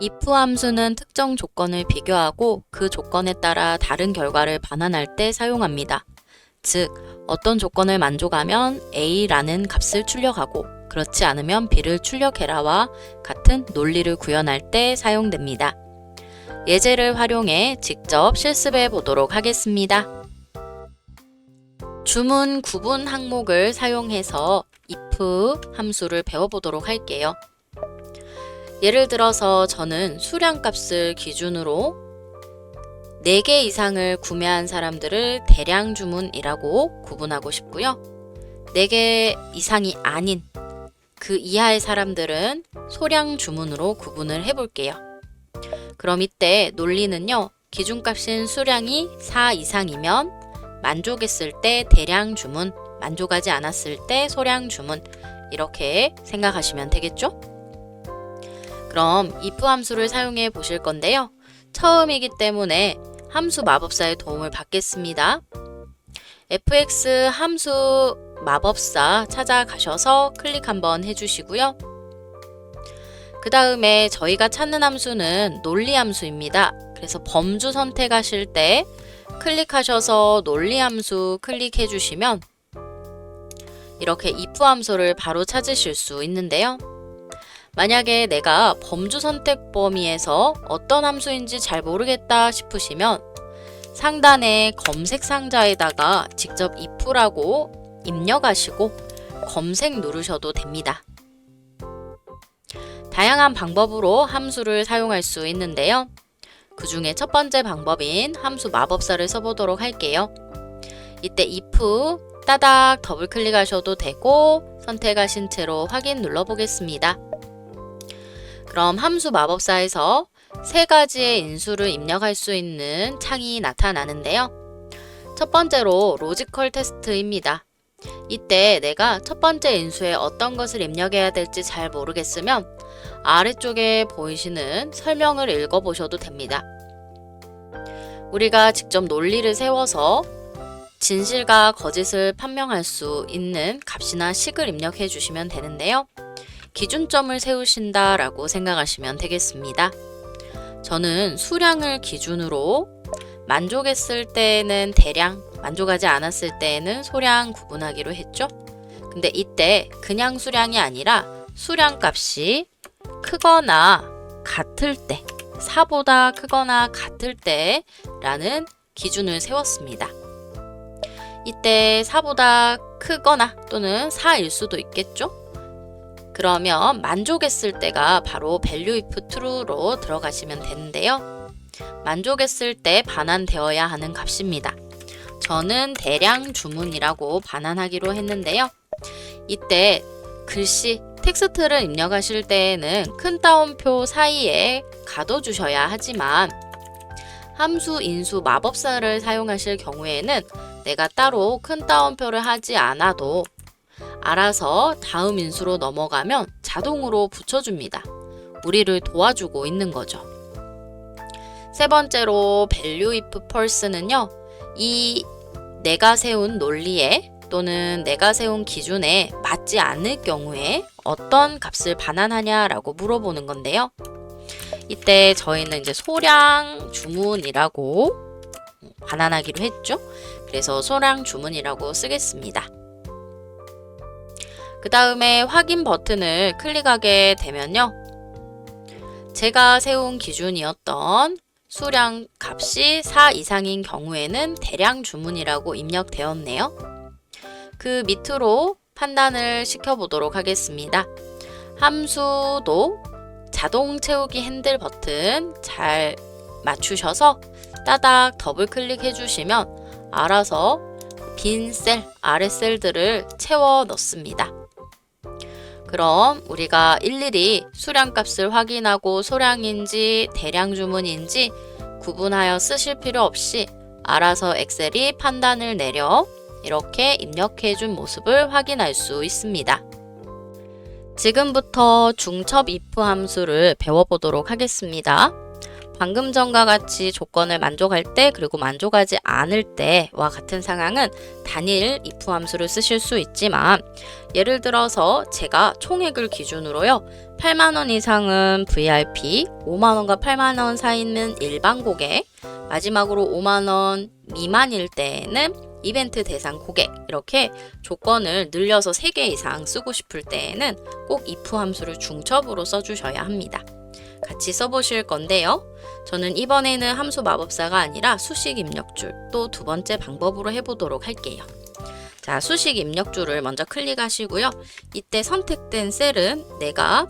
if 함수는 특정 조건을 비교하고 그 조건에 따라 다른 결과를 반환할 때 사용합니다. 즉, 어떤 조건을 만족하면 a라는 값을 출력하고 그렇지 않으면 b를 출력해라와 같은 논리를 구현할 때 사용됩니다. 예제를 활용해 직접 실습해 보도록 하겠습니다. 주문 구분 항목을 사용해서 if 함수를 배워보도록 할게요. 예를 들어서 저는 수량값을 기준으로 4개 이상을 구매한 사람들을 대량 주문이라고 구분하고 싶고요. 4개 이상이 아닌 그 이하의 사람들은 소량 주문으로 구분을 해볼게요. 그럼 이때 논리는요. 기준값인 수량이 4 이상이면 만족했을 때 대량 주문, 만족하지 않았을 때 소량 주문, 이렇게 생각하시면 되겠죠? 그럼 if 함수를 사용해 보실 건데요. 처음이기 때문에 함수 마법사의 도움을 받겠습니다. fx 함수 마법사 찾아가셔서 클릭 한번 해주시고요. 그 다음에 저희가 찾는 함수는 논리 함수입니다. 그래서 범주 선택하실 때 클릭하셔서 논리 함수 클릭해 주시면 이렇게 if 함수를 바로 찾으실 수 있는데요. 만약에 내가 범주 선택 범위에서 어떤 함수인지 잘 모르겠다 싶으시면 상단의 검색 상자에다가 직접 if라고 입력하시고 검색 누르셔도 됩니다. 다양한 방법으로 함수를 사용할 수 있는데요. 그 중에 첫 번째 방법인 함수 마법사를 써보도록 할게요. 이때 if 따닥 더블 클릭하셔도 되고 선택하신 채로 확인 눌러보겠습니다. 그럼 함수 마법사에서 3가지의 인수를 입력할 수 있는 창이 나타나는데요. 첫 번째로 로지컬 테스트입니다. 이때 내가 첫 번째 인수에 어떤 것을 입력해야 될지 잘 모르겠으면 아래쪽에 보이시는 설명을 읽어보셔도 됩니다. 우리가 직접 논리를 세워서 진실과 거짓을 판명할 수 있는 값이나 식을 입력해 주시면 되는데요. 기준점을 세우신다 라고 생각하시면 되겠습니다. 저는 수량을 기준으로 만족했을 때는 대량, 만족하지 않았을 때는 소량 구분하기로 했죠. 근데 이때 그냥 수량이 아니라 수량 값이 크거나 같을 때, 4보다 크거나 같을 때 라는 기준을 세웠습니다. 이때 4보다 크거나 또는 4일 수도 있겠죠. 그러면 만족했을 때가 바로 value if true로 들어가시면 되는데요. 만족했을 때 반환되어야 하는 값입니다. 저는 대량 주문이라고 반환하기로 했는데요. 이때 글씨, 텍스트를 입력하실 때에는 큰 따옴표 사이에 가둬주셔야 하지만 함수 인수 마법사를 사용하실 경우에는 내가 따로 큰 따옴표를 하지 않아도 알아서 다음 인수로 넘어가면 자동으로 붙여줍니다. 우리를 도와주고 있는 거죠. 세 번째로 value if false는요. 이 내가 세운 논리에 또는 내가 세운 기준에 맞지 않을 경우에 어떤 값을 반환하냐라고 물어보는 건데요. 이때 저희는 이제 소량 주문이라고 반환하기로 했죠. 그래서 소량 주문이라고 쓰겠습니다. 그 다음에 확인 버튼을 클릭하게 되면요. 제가 세운 기준이었던 수량 값이 4 이상인 경우에는 대량 주문이라고 입력되었네요. 그 밑으로 판단을 시켜보도록 하겠습니다. 함수도 자동 채우기 핸들 버튼 잘 맞추셔서 따닥 더블 클릭해 주시면 알아서 빈 셀, 아래 셀들을 채워 넣습니다. 그럼 우리가 일일이 수량값을 확인하고 소량인지 대량 주문인지 구분하여 쓰실 필요 없이 알아서 엑셀이 판단을 내려 이렇게 입력해 준 모습을 확인할 수 있습니다. 지금부터 중첩 if 함수를 배워보도록 하겠습니다. 방금 전과 같이 조건을 만족할 때 그리고 만족하지 않을 때와 같은 상황은 단일 if 함수를 쓰실 수 있지만 예를 들어서 제가 총액을 기준으로요. 8만 원 이상은 VIP, 5만 원과 8만 원 사이는 일반 고객, 마지막으로 5만 원 미만일 때에는 이벤트 대상 고객 이렇게 조건을 늘려서 3개 이상 쓰고 싶을 때에는 꼭 if 함수를 중첩으로 써주셔야 합니다. 같이 써보실 건데요. 저는 이번에는 함수 마법사가 아니라 수식 입력줄 또 두 번째 방법으로 해보도록 할게요. 자, 수식 입력줄을 먼저 클릭하시고요. 이때 선택된 셀은 내가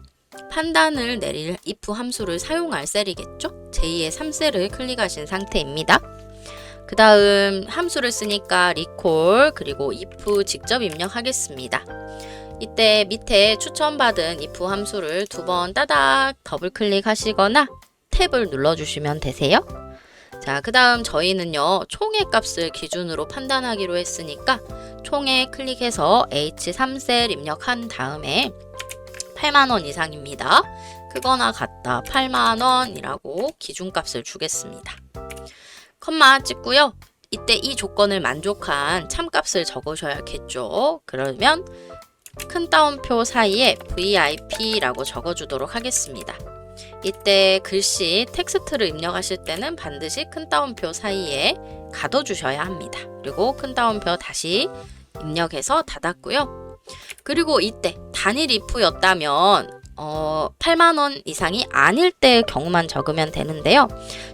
판단을 내릴 if 함수를 사용할 셀이겠죠? 제2의 3셀을 클릭하신 상태입니다. 그 다음 함수를 쓰니까 recall 그리고 if 직접 입력하겠습니다. 이때 밑에 추천받은 if 함수를 2번 따닥 더블 클릭하시거나 탭을 눌러주시면 되세요. 자, 그 다음 저희는요 총액 값을 기준으로 판단하기로 했으니까 총액 클릭해서 H3셀 입력한 다음에 8만원 이상입니다. 크거나 같다 8만원이라고 기준값을 주겠습니다. 컴마 찍고요. 이때 이 조건을 만족한 참값을 적으셔야겠죠. 그러면 큰 따옴표 사이에 VIP라고 적어주도록 하겠습니다. 이때 글씨 텍스트를 입력하실 때는 반드시 큰 따옴표 사이에 가둬주셔야 합니다. 그리고 큰 따옴표 다시 입력해서 닫았고요. 그리고 이때 단일 if였다면 8만원 이상이 아닐 때 경우만 적으면 되는데요.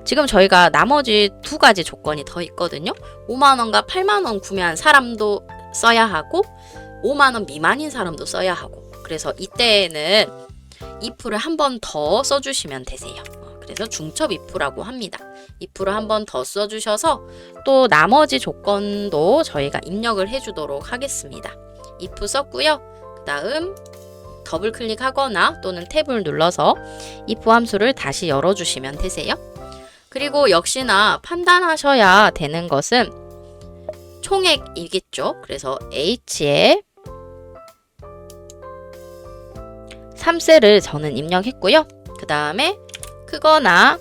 지금 저희가 나머지 두 가지 조건이 더 있거든요. 5만원과 8만원 구매한 사람도 써야 하고 5만원 미만인 사람도 써야 하고 그래서 이때에는 if를 한 번 더 써주시면 되세요. 그래서 중첩 if라고 합니다. if를 한 번 더 써주셔서 또 나머지 조건도 저희가 입력을 해주도록 하겠습니다. if 썼고요. 그 다음 더블 클릭하거나 또는 탭을 눌러서 if 함수를 다시 열어주시면 되세요. 그리고 역시나 판단하셔야 되는 것은 총액이겠죠. 그래서 H에 3셀을 저는 입력했고요. 그 다음에 크거나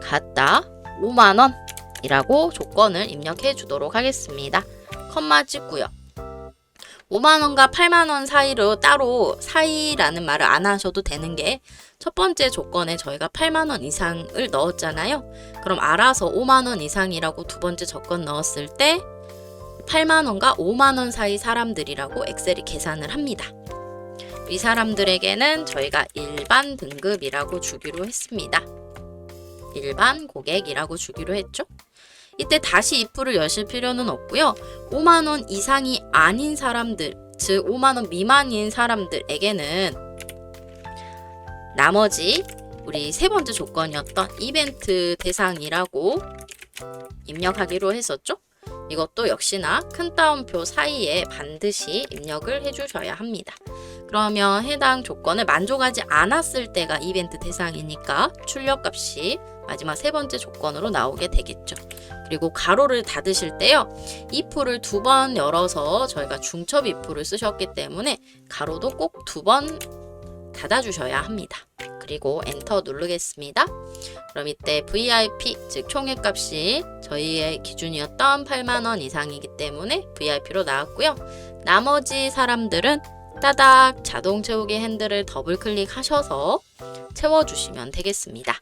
같다 5만원이라고 조건을 입력해 주도록 하겠습니다. 컴마 찍고요. 5만원과 8만원 사이로 따로 사이라는 말을 안 하셔도 되는 게 첫 번째 조건에 저희가 8만원 이상을 넣었잖아요. 그럼 알아서 5만원 이상이라고 두 번째 조건 넣었을 때 8만원과 5만원 사이 사람들이라고 엑셀이 계산을 합니다. 이 사람들에게는 저희가 일반 등급이라고 주기로 했습니다. 일반 고객이라고 주기로 했죠. 이때 다시 if를 여실 필요는 없고요. 5만원 이상이 아닌 사람들, 즉 5만원 미만인 사람들에게는 나머지 우리 세 번째 조건이었던 이벤트 대상이라고 입력하기로 했었죠. 이것도 역시나 큰 따옴표 사이에 반드시 입력을 해주셔야 합니다. 그러면 해당 조건을 만족하지 않았을 때가 이벤트 대상이니까 출력값이 마지막 세 번째 조건으로 나오게 되겠죠. 그리고 가로를 닫으실 때요. if를 2번 열어서 저희가 중첩 if를 쓰셨기 때문에 가로도 꼭 2번 닫아주셔야 합니다. 그리고 엔터 누르겠습니다. 그럼 이때 VIP 즉 총액값이 저희의 기준이었던 8만원 이상이기 때문에 VIP로 나왔고요. 나머지 사람들은 따닥 자동 채우기 핸들을 더블 클릭하셔서 채워주시면 되겠습니다.